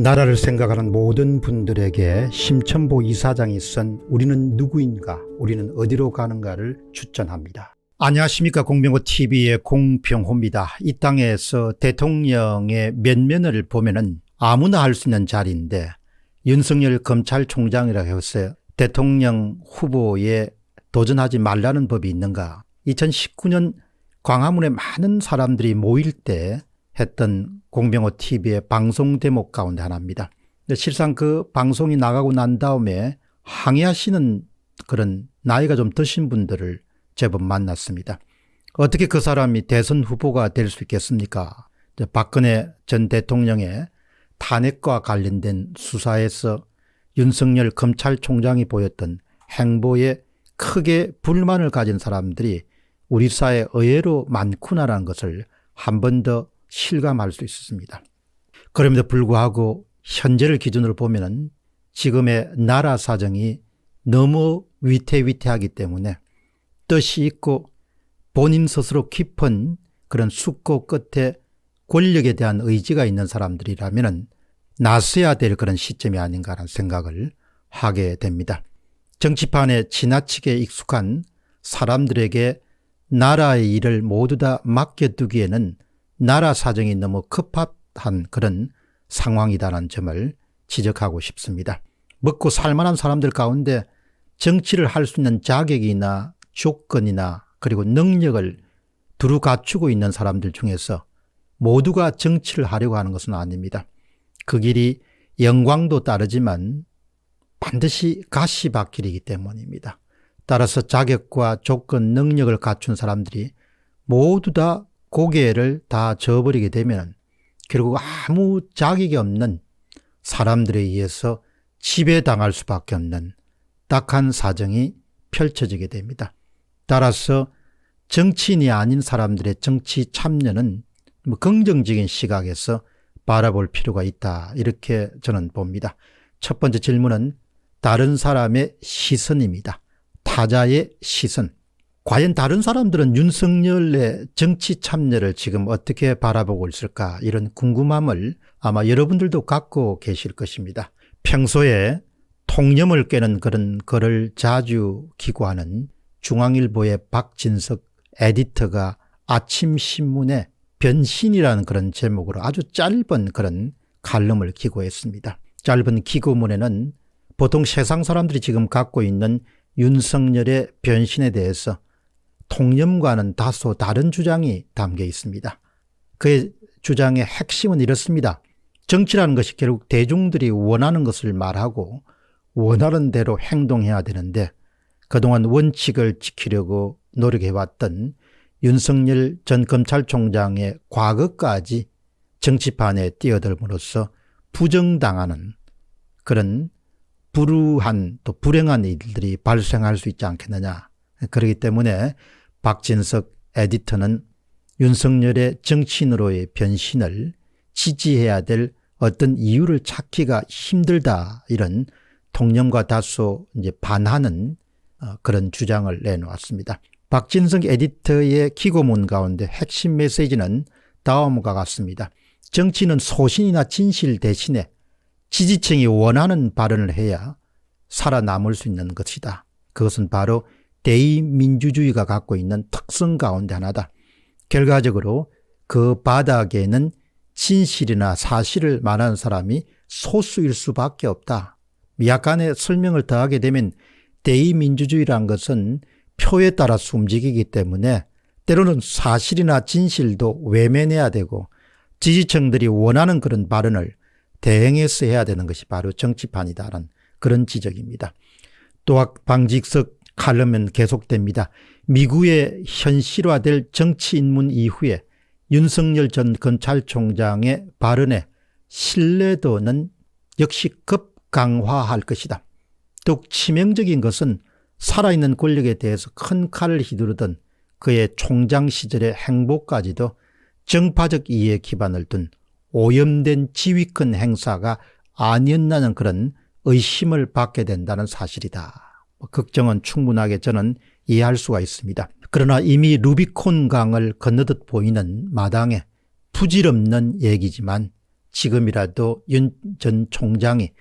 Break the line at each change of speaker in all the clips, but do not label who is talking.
나라를 생각하는 모든 분들에게 심천보 이사장이 쓴 우리는 누구인가, 우리는 어디로 가는가를 추천합니다. 안녕하십니까. 공병호TV의 공병호입니다. 이 땅에서 대통령의 면면을 보면은 아무나 할 수 있는 자리인데, 윤석열 검찰총장이라고 해서 대통령 후보에 도전하지 말라는 법이 있는가. 2019년 광화문에 많은 사람들이 모일 때 했던 공병호TV의 방송 대목 가운데 하나입니다. 실상 그 방송이 나가고 난 다음에 항의하시는 그런 나이가 좀 드신 분들을 제법 만났습니다. 어떻게 그 사람이 대선 후보가 될 수 있겠습니까? 박근혜 전 대통령의 탄핵과 관련된 수사에서 윤석열 검찰총장이 보였던 행보에 크게 불만을 가진 사람들이 우리 사회에 의외로 많구나라는 것을 한 번 더 실감할 수 있었습니다. 그럼에도 불구하고 현재를 기준으로 보면은 지금의 나라 사정이 너무 위태위태하기 때문에 뜻이 있고 본인 스스로 깊은 그런 숙고 끝에 권력에 대한 의지가 있는 사람들이라면은 나서야 될 그런 시점이 아닌가라는 생각을 하게 됩니다. 정치판에 지나치게 익숙한 사람들에게 나라의 일을 모두 다 맡겨두기에는 나라 사정이 너무 급박한 그런 상황이다라는 점을 지적하고 싶습니다. 먹고 살만한 사람들 가운데 정치를 할 수 있는 자격이나 조건이나 그리고 능력을 두루 갖추고 있는 사람들 중에서 모두가 정치를 하려고 하는 것은 아닙니다. 그 길이 영광도 따르지만 반드시 가시밭길이기 때문입니다. 따라서 자격과 조건, 능력을 갖춘 사람들이 모두 다 고개를 다 저버리게 되면 결국 아무 자격이 없는 사람들에 의해서 지배당할 수밖에 없는 딱한 사정이 펼쳐지게 됩니다. 따라서 정치인이 아닌 사람들의 정치 참여는 긍정적인 시각에서 바라볼 필요가 있다, 이렇게 저는 봅니다. 첫 번째 질문은 다른 사람의 시선입니다. 타자의 시선. 과연 다른 사람들은 윤석열의 정치 참여를 지금 어떻게 바라보고 있을까, 이런 궁금함을 아마 여러분들도 갖고 계실 것입니다. 평소에 통념을 깨는 그런 글을 자주 기고하는 중앙일보의 박진석 에디터가 아침 신문에 변신이라는 그런 제목으로 아주 짧은 그런 칼럼을 기고했습니다. 짧은 기고문에는 보통 세상 사람들이 지금 갖고 있는 윤석열의 변신에 대해서 통념과는 다소 다른 주장이 담겨 있습니다. 그의 주장의 핵심은 이렇습니다. 정치라는 것이 결국 대중들이 원하는 것을 말하고 원하는 대로 행동해야 되는데, 그동안 원칙을 지키려고 노력해왔던 윤석열 전 검찰총장의 과거까지 정치판에 뛰어들므로써 부정당하는 그런 불우한 또 불행한 일들이 발생할 수 있지 않겠느냐. 그렇기 때문에 박진석 에디터는 윤석열의 정치인으로의 변신을 지지해야 될 어떤 이유를 찾기가 힘들다, 이런 통념과 다소 이제 반하는 그런 주장을 내놓았습니다. 박진석 에디터의 기고문 가운데 핵심 메시지는 다음과 같습니다. 정치는 소신이나 진실 대신에 지지층이 원하는 발언을 해야 살아남을 수 있는 것이다. 그것은 바로 대의민주주의가 갖고 있는 특성 가운데 하나다. 결과적으로 그 바닥에는 진실이나 사실을 말하는 사람이 소수일 수밖에 없다. 약간의 설명을 더하게 되면 대의민주주의란 것은 표에 따라서 움직이기 때문에 때로는 사실이나 진실도 외면해야 되고 지지층들이 원하는 그런 발언을 대행해서 해야 되는 것이 바로 정치판이다라는 그런 지적입니다. 또 박진석 칼럼은 계속됩니다. 미국의 현실화될 정치 입문 이후에 윤석열 전 검찰총장의 발언에 신뢰도는 역시 급강화할 것이다. 더욱 치명적인 것은 살아있는 권력에 대해서 큰 칼을 휘두르던 그의 총장 시절의 행보까지도 정파적 이해에 기반을 둔 오염된 지휘권 행사가 아니었나는 그런 의심을 받게 된다는 사실이다. 걱정은 충분하게 저는 이해할 수가 있습니다. 그러나 이미 루비콘 강을 건너듯 보이는 마당에 부질없는 얘기지만 지금이라도 윤 전 총장이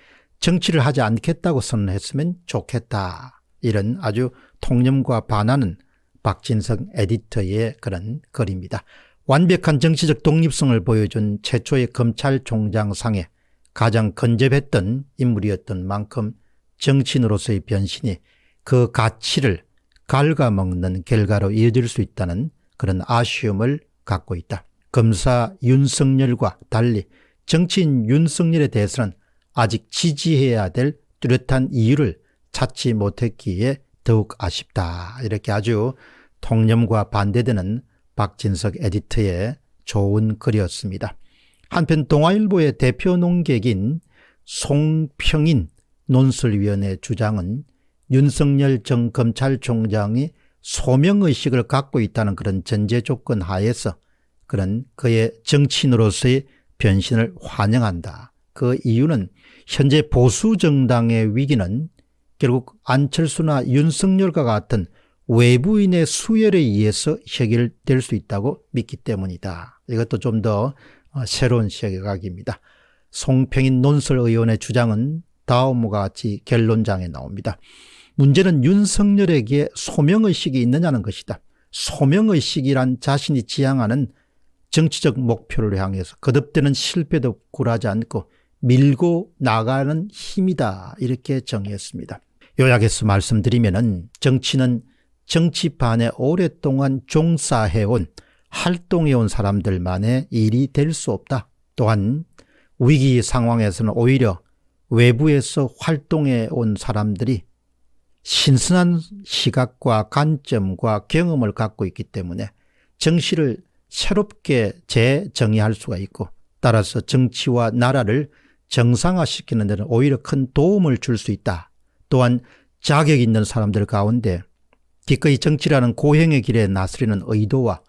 정치를 하지 않겠다고 선언했으면 좋겠다. 이런 아주 통념과 반하는 박진석 에디터의 그런 글입니다. 완벽한 정치적 독립성을 보여준 최초의 검찰총장상에 가장 건접했던 인물이었던 만큼 정치인으로서의 변신이 그 가치를 갉아먹는 결과로 이어질 수 있다는 그런 아쉬움을 갖고 있다. 검사 윤석열과 달리 정치인 윤석열에 대해서는 아직 지지해야 될 뚜렷한 이유를 찾지 못했기에 더욱 아쉽다. 이렇게 아주 통념과 반대되는 박진석 에디터의 좋은 글이었습니다. 한편 동아일보의 대표 논객인 송평인 논설위원회 주장은 윤석열 전 검찰총장이 소명의식을 갖고 있다는 그런 전제 조건 하에서 그런 그의 정치인으로서의 변신을 환영한다. 그 이유는 현재 보수정당의 위기는 결국 안철수나 윤석열과 같은 외부인의 수혈에 의해서 해결될 수 있다고 믿기 때문이다. 이것도 좀 더 새로운 시각입니다. 송평인 논설의원의 주장은 다음과 같이 결론장에 나옵니다. 문제는 윤석열에게 소명의식이 있느냐는 것이다. 소명의식이란 자신이 지향하는 정치적 목표를 향해서 거듭되는 실패도 굴하지 않고 밀고 나가는 힘이다. 이렇게 정의했습니다. 요약해서 말씀드리면은 정치는 정치판에 오랫동안 종사해온 활동해온 사람들만의 일이 될 수 없다. 또한 위기 상황에서는 오히려 외부에서 활동해온 사람들이 신선한 시각과 관점과 경험을 갖고 있기 때문에 정치를 새롭게 재정의할 수가 있고 따라서 정치와 나라를 정상화시키는 데는 오히려 큰 도움을 줄 수 있다. 또한 자격 있는 사람들 가운데 기꺼이 정치라는 고행의 길에 나서려는 의도와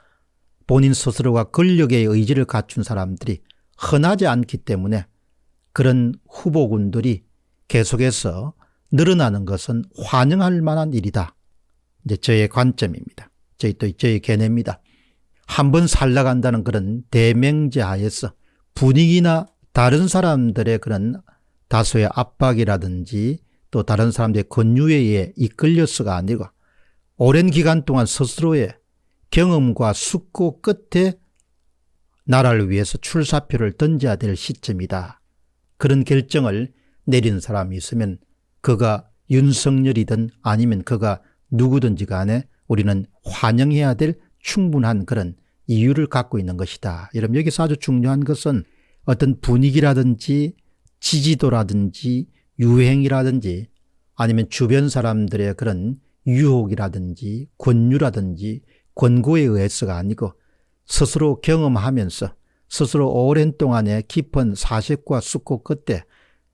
본인 스스로가 권력의 의지를 갖춘 사람들이 흔하지 않기 때문에 그런 후보군들이 계속해서 늘어나는 것은 환영할 만한 일이다. 이제 저의 관점입니다. 저의 견해입니다. 한번 살아간다는 그런 대명제 하에서 분위기나 다른 사람들의 그런 다소의 압박이라든지 또 다른 사람들의 권유에 의해 이끌려서가 아니고 오랜 기간 동안 스스로의 경험과 숙고 끝에 나라를 위해서 출사표를 던져야 될 시점이다. 그런 결정을 내린 사람이 있으면 그가 윤석열이든 아니면 그가 누구든지 간에 우리는 환영해야 될 충분한 그런 이유를 갖고 있는 것이다. 여러분 여기서 아주 중요한 것은 어떤 분위기라든지 지지도라든지 유행이라든지 아니면 주변 사람들의 그런 유혹이라든지 권유라든지 권고에 의해서가 아니고 스스로 경험하면서 스스로 오랜 동안의 깊은 사색과 숙고 끝에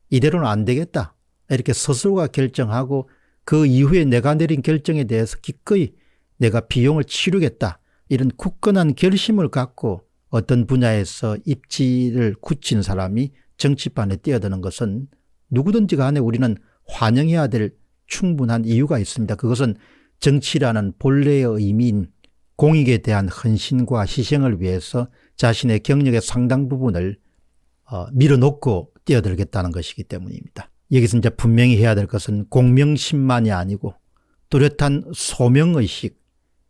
이대로는 안 되겠다. 이렇게 스스로가 결정하고 그 이후에 내가 내린 결정에 대해서 기꺼이 내가 비용을 치르겠다. 이런 굳건한 결심을 갖고 어떤 분야에서 입지를 굳힌 사람이 정치판에 뛰어드는 것은 누구든지 간에 우리는 환영해야 될 충분한 이유가 있습니다. 그것은 정치라는 본래의 의미인 공익에 대한 헌신과 희생을 위해서 자신의 경력의 상당 부분을 밀어놓고 뛰어들겠다는 것이기 때문입니다. 여기서 이제 분명히 해야 될 것은 공명심만이 아니고 뚜렷한 소명의식,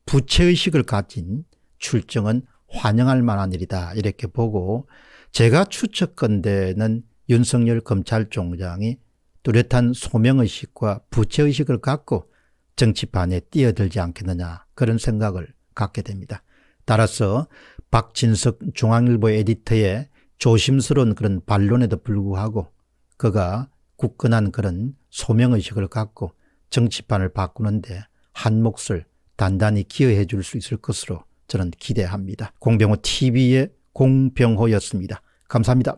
부채의식을 가진 출정은 환영할 만한 일이다. 이렇게 보고 제가 추측컨대는 윤석열 검찰총장이 뚜렷한 소명의식과 부채의식을 갖고 정치판에 뛰어들지 않겠느냐 그런 생각을 갖게 됩니다. 따라서 박진석 중앙일보 에디터의 조심스러운 그런 반론에도 불구하고 그가 굳건한 그런 소명의식을 갖고 정치판을 바꾸는데 한 몫을 단단히 기여해 줄 수 있을 것으로 저는 기대합니다. 공병호 TV의 공병호였습니다. 감사합니다.